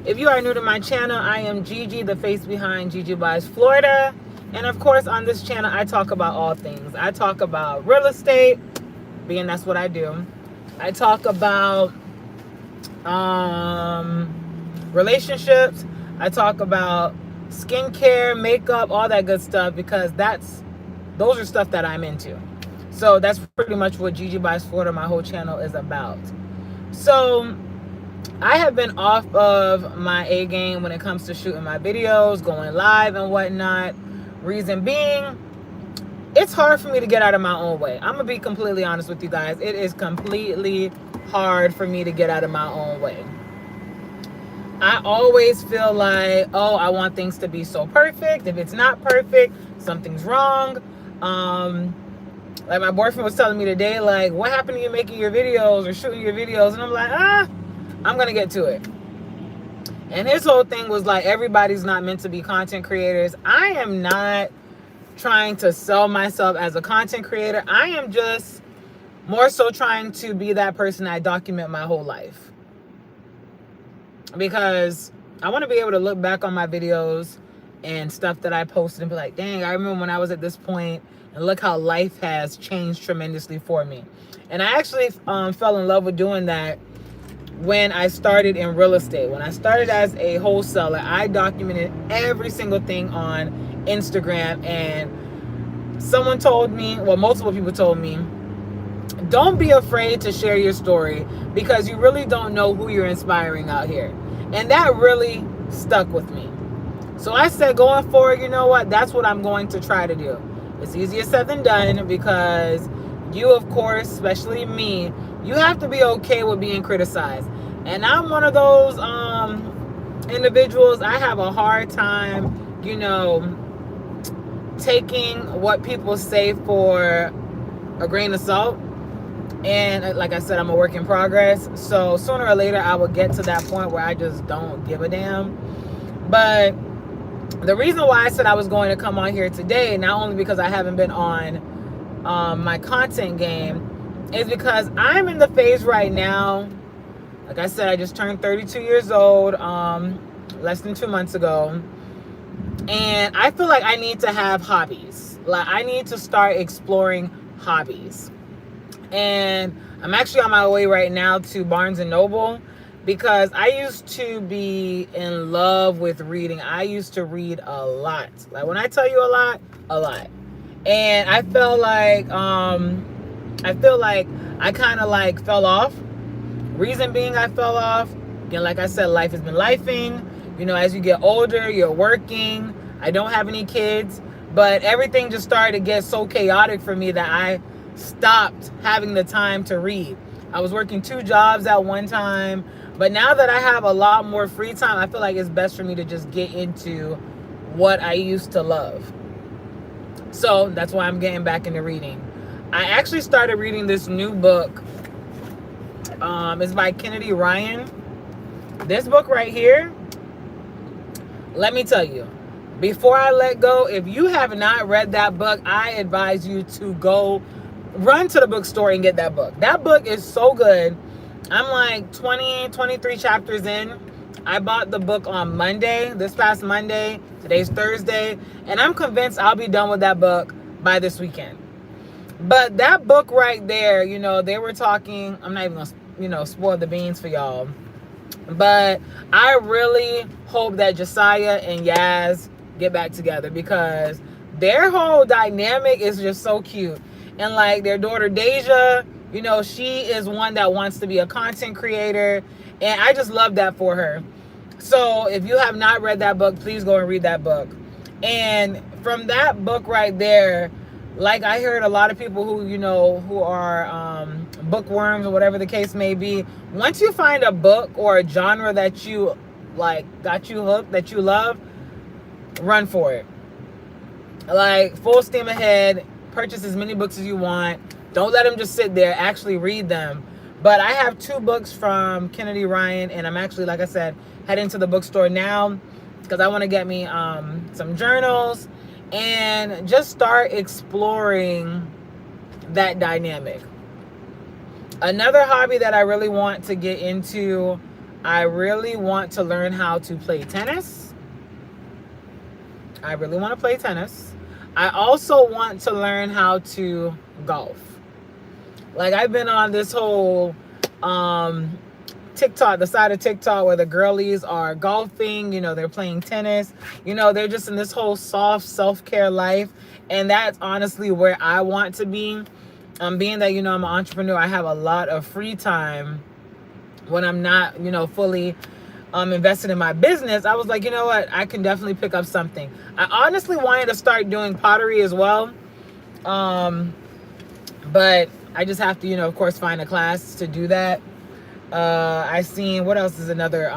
If you are new to my channel, I am Gigi, the face behind Gigi Buys Florida. And of course, on this channel, I talk about all things. I talk about real estate, being that's what I do. I talk about relationships. I talk about skincare, makeup, all that good stuff, because those are stuff that I'm into. So that's pretty much what Gigi Buys Florida, my whole channel, is about. So I have been off of my A game when it comes to shooting my videos, going live and whatnot. Reason being, it's hard for me to get out of my own way. I'm gonna be completely honest with you guys. It is completely hard for me to get out of my own way. I always feel like, oh, I want things to be so perfect. If it's not perfect, something's wrong. Like my boyfriend was telling me today, like, what happened to you making your videos or shooting your videos? And I'm like, I'm gonna get to it. And his whole thing was like, everybody's not meant to be content creators. I am not trying to sell myself as a content creator. I am just more so trying to be that person I document my whole life. Because I want to be able to look back on my videos and stuff that I posted and be like, dang, I remember when I was at this point, and look how life has changed tremendously for me. And I actually fell in love with doing that when I started in real estate. When I started as a wholesaler, I documented every single thing on Instagram. And someone told me, well, multiple people told me, don't be afraid to share your story, because you really don't know who you're inspiring out here. And that really stuck with me. So I said, going forward, you know what? That's what I'm going to try to do. It's easier said than done, because you, of course, especially me, you have to be okay with being criticized. And I'm one of those individuals. I have a hard time, taking what people say for a grain of salt. And like I said, I'm a work in progress. So sooner or later, I will get to that point where I just don't give a damn. But the reason why I said I was going to come on here today, not only because I haven't been on my content game, is because I'm in the phase right now. Like I said, I just turned 32 years old less than 2 months ago. And I feel like I need to have hobbies. Like, I need to start exploring hobbies. And I'm actually on my way right now to Barnes and Noble, because I used to be in love with reading. I used to read a lot. Like, when I tell you a lot. And I felt like I kind of like fell off. Reason being I fell off, again, like I said, life has been lifing. As you get older, you're working. I don't have any kids, but everything just started to get so chaotic for me that I stopped having the time to read. I was working 2 jobs at one time, but now that I have a lot more free time, I feel like it's best for me to just get into what I used to love. So that's why I'm getting back into reading. I actually started reading this new book. It's by Kennedy Ryan. This book right here, let me tell you, before I let go, if you have not read that book, I advise you to go run to the bookstore and get that book. That book is so good. I'm like 23 chapters in. I bought the book on Monday, this past Monday. Today's Thursday. And I'm convinced I'll be done with that book by this weekend. But that book right there, they were talking, I'm not even going to, spoil the beans for y'all. But I really hope that Josiah and Yaz get back together, because their whole dynamic is just so cute. And like their daughter Deja, she is one that wants to be a content creator. And I just love that for her. So if you have not read that book, please go and read that book. And from that book right there, like I heard a lot of people who are bookworms or whatever the case may be, once you find a book or a genre that you like, got you hooked, that you love, run for it. Like, full steam ahead. Purchase as many books as you want. Don't let them just sit there. Actually read them. But I have 2 books from Kennedy Ryan, and I'm actually, like I said, heading to the bookstore now because I want to get me some journals and just start exploring that dynamic. Another hobby that I really want to get into I really want to learn how to play tennis. I really want to play tennis. I also want to learn how to golf. Like, I've been on this whole TikTok, the side of TikTok where the girlies are golfing, they're playing tennis, they're just in this whole soft self-care life. And that's honestly where I want to be. Being that, I'm an entrepreneur, I have a lot of free time when I'm not, fully invested in my business. I was like, you know what? I can definitely pick up something. I honestly wanted to start doing pottery as well. But I just have to, of course, find a class to do that. I seen, what else is another,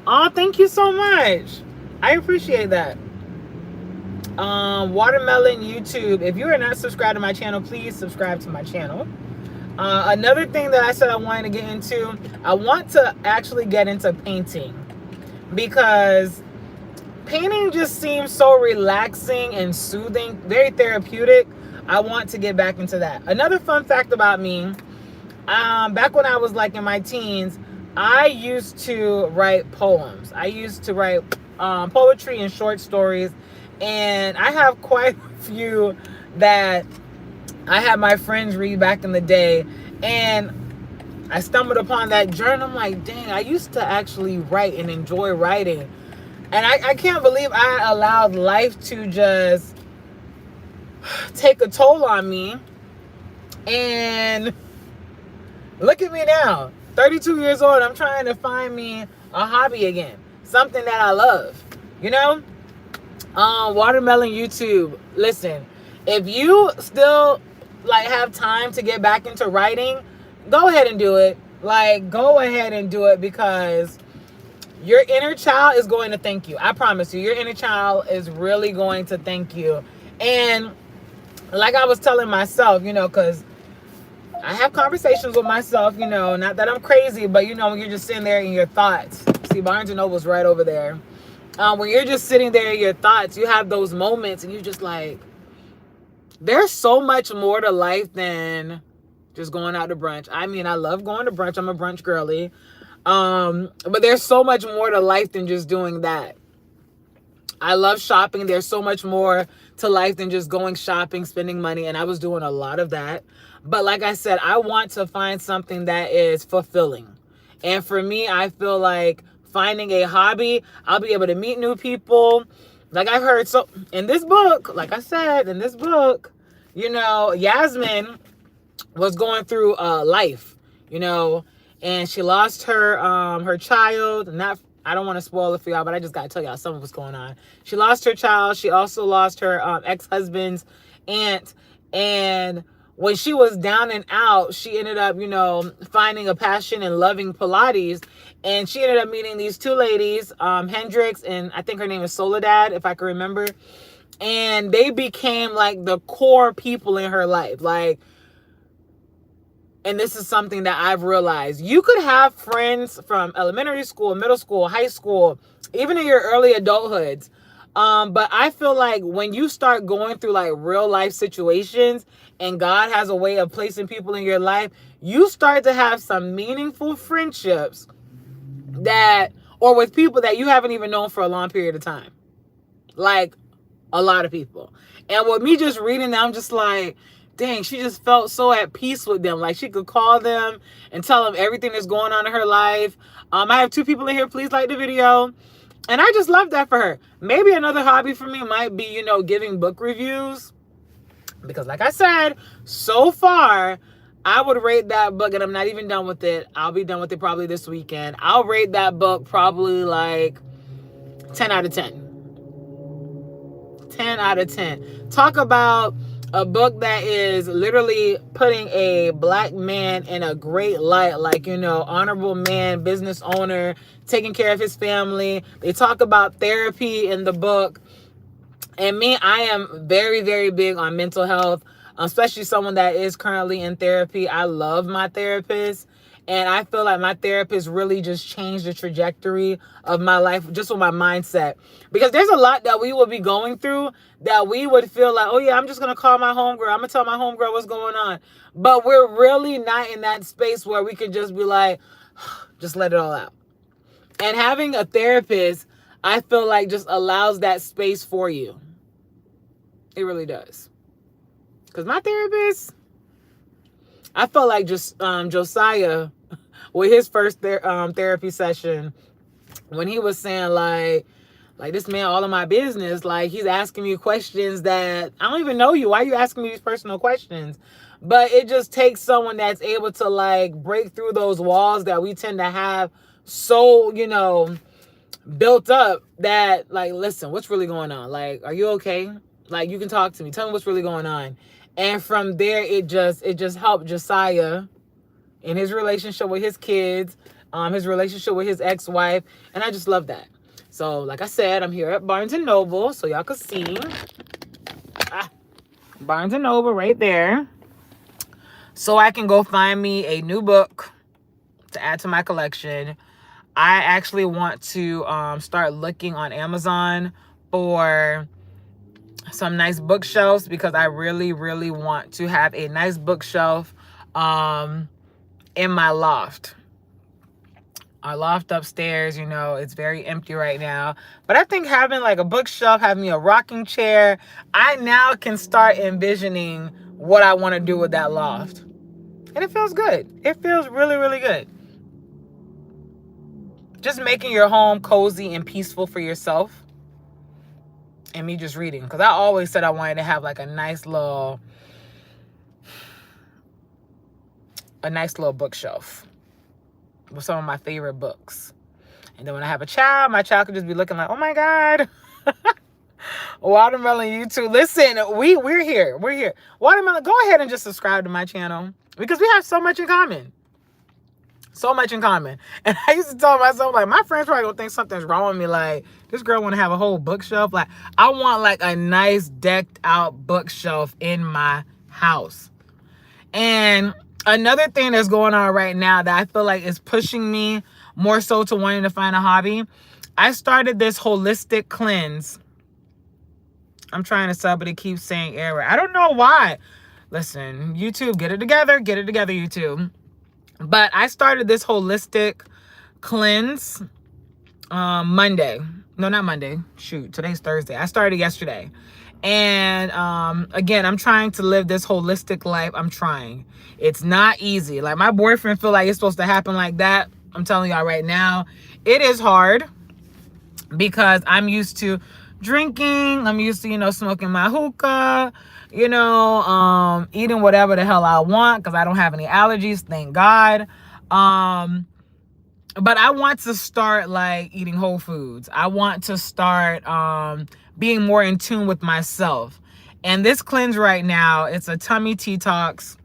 oh, thank you so much. I appreciate that. Watermelon YouTube. If you are not subscribed to my channel, please subscribe to my channel. Another thing that I said I wanted to get into, I want to actually get into painting, because painting just seems so relaxing and soothing, very therapeutic. I want to get back into that. Another fun fact about me, back when I was like in my teens, I used to write poems. I used to write poetry and short stories, and I have quite a few that I had my friends read back in the day, and I stumbled upon that journal. I'm like, dang, I used to actually write and enjoy writing. And I can't believe I allowed life to just take a toll on me. And look at me now, 32 years old. I'm trying to find me a hobby again, something that I love, Watermelon YouTube. Listen, if you still have time to get back into writing, go ahead and do it. Go ahead and do it, because your inner child is going to thank you. I promise you, your inner child is really going to thank you. And like I was telling myself, because I have conversations with myself, not that I'm crazy, but when you're just sitting there in your thoughts. See, Barnes & Noble's right over there. When you're just sitting there in your thoughts, you have those moments and you just like, there's so much more to life than just going out to brunch. I mean, I love going to brunch. I'm a brunch girly. But there's so much more to life than just doing that. I love shopping. There's so much more to life than just going shopping, spending money. And I was doing a lot of that. But like I said, I want to find something that is fulfilling. And for me, I feel like finding a hobby, I'll be able to meet new people. Like I heard, so in this book, like I said, in this book, Yasmin was going through life, and she lost her child. I don't want to spoil it for y'all, but I just got to tell y'all some of what's going on. She lost her child. She also lost her ex-husband's aunt. And when she was down and out, she ended up, finding a passion and loving Pilates. And she ended up meeting these two ladies, Hendrix, and I think her name is Soledad, if I can remember. And they became like the core people in her life. And this is something that I've realized. You could have friends from elementary school, middle school, high school, even in your early adulthoods. But I feel like when you start going through real life situations and God has a way of placing people in your life, you start to have some meaningful friendships or with people that you haven't even known for a long period of time. Like a lot of people. And with me just reading that, I'm just like, dang, she just felt so at peace with them. Like she could call them and tell them everything that's going on in her life. I have two people in here. Please like the video. And I just love that for her. Maybe another hobby for me might be, giving book reviews. Because like I said, so far, I would rate that book, and I'm not even done with it. I'll be done with it probably this weekend. I'll rate that book probably 10 out of 10. 10 out of 10. Talk about a book that is literally putting a black man in a great light, honorable man, business owner, taking care of his family. They talk about therapy in the book. And me, I am very, very big on mental health, especially someone that is currently in therapy. I love my therapist. And I feel like my therapist really just changed the trajectory of my life, just with my mindset. Because there's a lot that we would be going through that we would feel like, oh yeah, I'm just going to call my homegirl. I'm going to tell my homegirl what's going on. But we're really not in that space where we can just be like, just let it all out. And having a therapist, I feel like just allows that space for you. It really does. Because my therapist, I felt like just Josiah, with his first therapy session, when he was saying like this man all of my business, like he's asking me questions that I don't even know you. Why are you asking me these personal questions? But it just takes someone that's able to like break through those walls that we tend to have so, built up that like, listen, what's really going on? Like, are you okay? Like, you can talk to me. Tell me what's really going on. And from there, it just helped Josiah in his relationship with his kids, his relationship with his ex-wife. And I just love that. So, like I said, I'm here at Barnes & Noble, so y'all can see. Barnes & Noble right there. So I can go find me a new book to add to my collection. I actually want to start looking on Amazon for some nice bookshelves, because I really, really want to have a nice bookshelf in my loft. Our loft upstairs, it's very empty right now. But I think having like a bookshelf, having me a rocking chair, I now can start envisioning what I want to do with that loft. And it feels good. It feels really, really good. Just making your home cozy and peaceful for yourself. And me just reading. Because I always said I wanted to have like a nice little bookshelf with some of my favorite books. And then when I have a child, my child could just be looking like, oh my God. Watermelon YouTube. Listen, we're here. We're here. Watermelon, go ahead and just subscribe to my channel, because we have so much in common. So much in common. And I used to tell myself, like, my friends probably gonna think something's wrong with me. Like, this girl want to have a whole bookshelf. Like, I want like a nice decked out bookshelf in my house. And another thing that's going on right now that I feel like is pushing me more so to wanting to find a hobby, I started this holistic cleanse. I'm trying to sub, but it keeps saying error. I don't know why. Listen, YouTube, get it together. Get it together, YouTube. But I started this holistic cleanse Monday. No, not Monday. Shoot, today's Thursday. I started yesterday. And again, I'm trying to live this holistic life. I'm trying. It's not easy. Like, my boyfriend feel like it's supposed to happen like that. I'm telling y'all right now, it is hard, because I'm used to drinking. I'm used to, smoking my hookah, eating whatever the hell I want, because I don't have any allergies, thank God. But I want to start like eating whole foods. I want to start being more in tune with myself. And this cleanse right now, it's a tummy detox.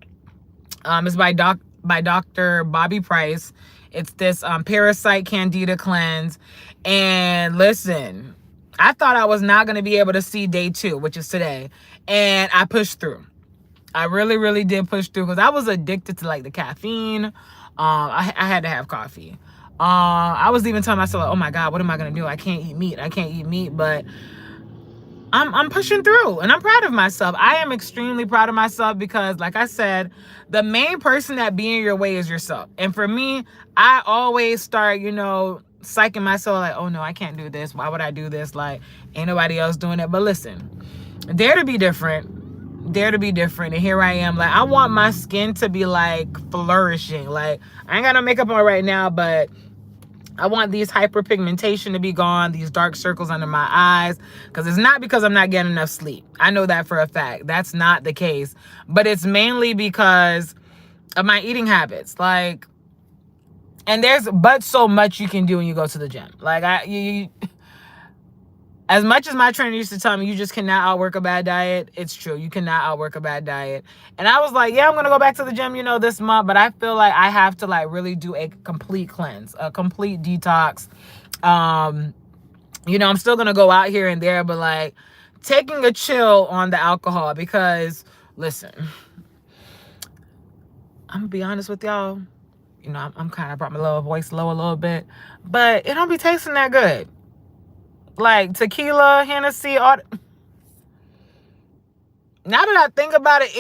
It's by Dr. Bobby Price. It's this parasite candida cleanse. And listen, I thought I was not going to be able to see day 2, which is today. And I pushed through. I really, really did push through, because I was addicted to like the caffeine. I had to have coffee. I was even telling myself, oh my God, what am I going to do? I can't eat meat. I can't eat meat. But I'm pushing through, and I'm proud of myself. I am extremely proud of myself, because like I said, the main person that be in your way is yourself. And for me, I always start, psyching myself like, oh no, I can't do this. Why would I do this? Like, ain't nobody else doing it. But listen, dare to be different. Dare to be different. And here I am. Like, I want my skin to be like flourishing. Like, I ain't got no makeup on right now, but I want these hyperpigmentation to be gone, these dark circles under my eyes, because it's not because I'm not getting enough sleep. I know that for a fact. That's not the case. But it's mainly because of my eating habits. Like, and there's but so much you can do when you go to the gym. Like, as much as my trainer used to tell me, you just cannot outwork a bad diet. It's true. You cannot outwork a bad diet. And I was like, yeah, I'm going to go back to the gym, this month. But I feel like I have to like really do a complete cleanse, a complete detox. I'm still going to go out here and there, but like taking a chill on the alcohol, because listen, I'm going to be honest with y'all. You know, I'm kind of brought my little voice low a little bit, but it don't be tasting that good. Like tequila, Hennessy, all. Now that I think about it,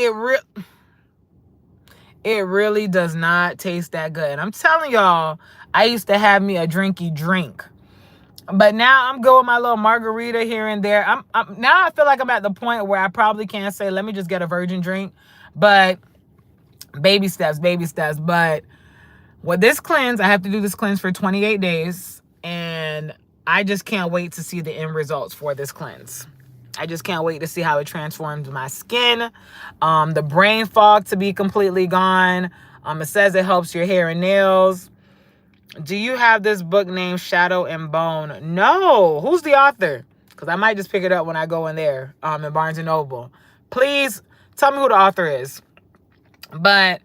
it really does not taste that good. And I'm telling y'all, I used to have me a drinky drink. But now I'm good with my little margarita here and there. Now I feel like I'm at the point where I probably can't say, let me just get a virgin drink. But baby steps, baby steps. But with this cleanse, I have to do this cleanse for 28 days. And I just can't wait to see the end results for this cleanse. I just can't wait to see how it transforms my skin. The brain fog to be completely gone. It says it helps your hair and nails. Do you have this book named Shadow and Bone? No. Who's the author? Because I might just pick it up when I go in there in Barnes & Noble. Please tell me who the author is. But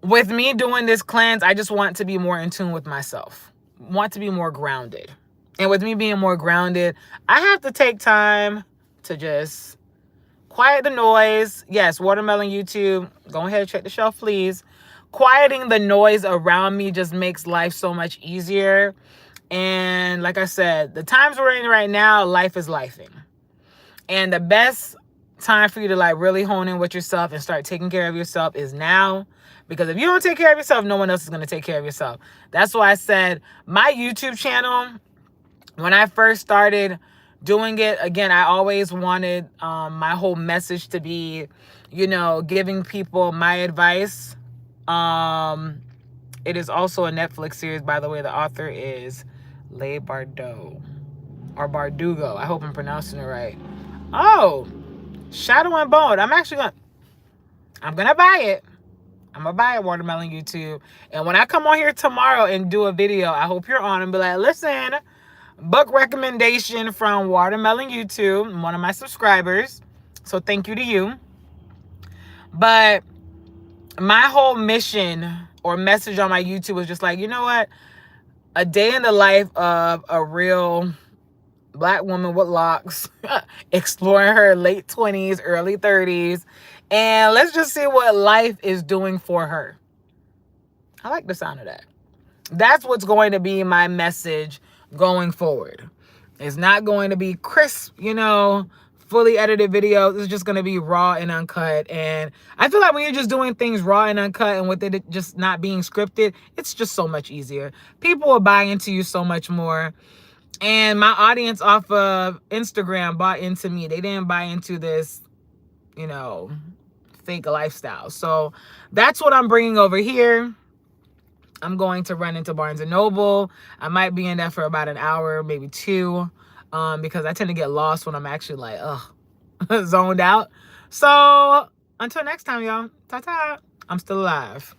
with me doing this cleanse, I just want to be more in tune with myself. Want to be more grounded. And with me being more grounded, I have to take time to just quiet the noise. Yes, Watermelon YouTube. Go ahead and check the shelf, please. Quieting the noise around me just makes life so much easier. And like I said, the times we're in right now, life is lifing. And the best time for you to like really hone in with yourself and start taking care of yourself is now. Because if you don't take care of yourself, no one else is going to take care of yourself. That's why I said my YouTube channel, when I first started doing it, again, I always wanted my whole message to be, you know, giving people my advice. It is also a Netflix series, by the way. The author is Leigh Bardugo, or Bardugo. I hope I'm pronouncing it right. Oh, Shadow and Bone. I'm gonna buy it. I'm gonna buy it, Watermelon YouTube. And when I come on here tomorrow and do a video, I hope you're on and be like, listen, book recommendation from Watermelon YouTube, one of my subscribers. So thank you to you. But my whole mission or message on my YouTube was just like, you know what? A day in the life of a real Black woman with locks, exploring her late 20s, early 30s. And let's just see what life is doing for her. I like the sound of that. That's what's going to be my message going forward. It's not going to be crisp, you know, fully edited videos. It's just going to be raw and uncut. And I feel like when you're just doing things raw and uncut and with it just not being scripted, it's just so much easier. People will buy into you so much more. And my audience off of Instagram bought into me. They didn't buy into this, you know, fake lifestyle. So that's what I'm bringing over here. I'm going to run into Barnes & Noble. I might be in there for about an hour, maybe 2, because I tend to get lost when I'm actually like, zoned out. So until next time, y'all. Ta-ta. I'm still alive.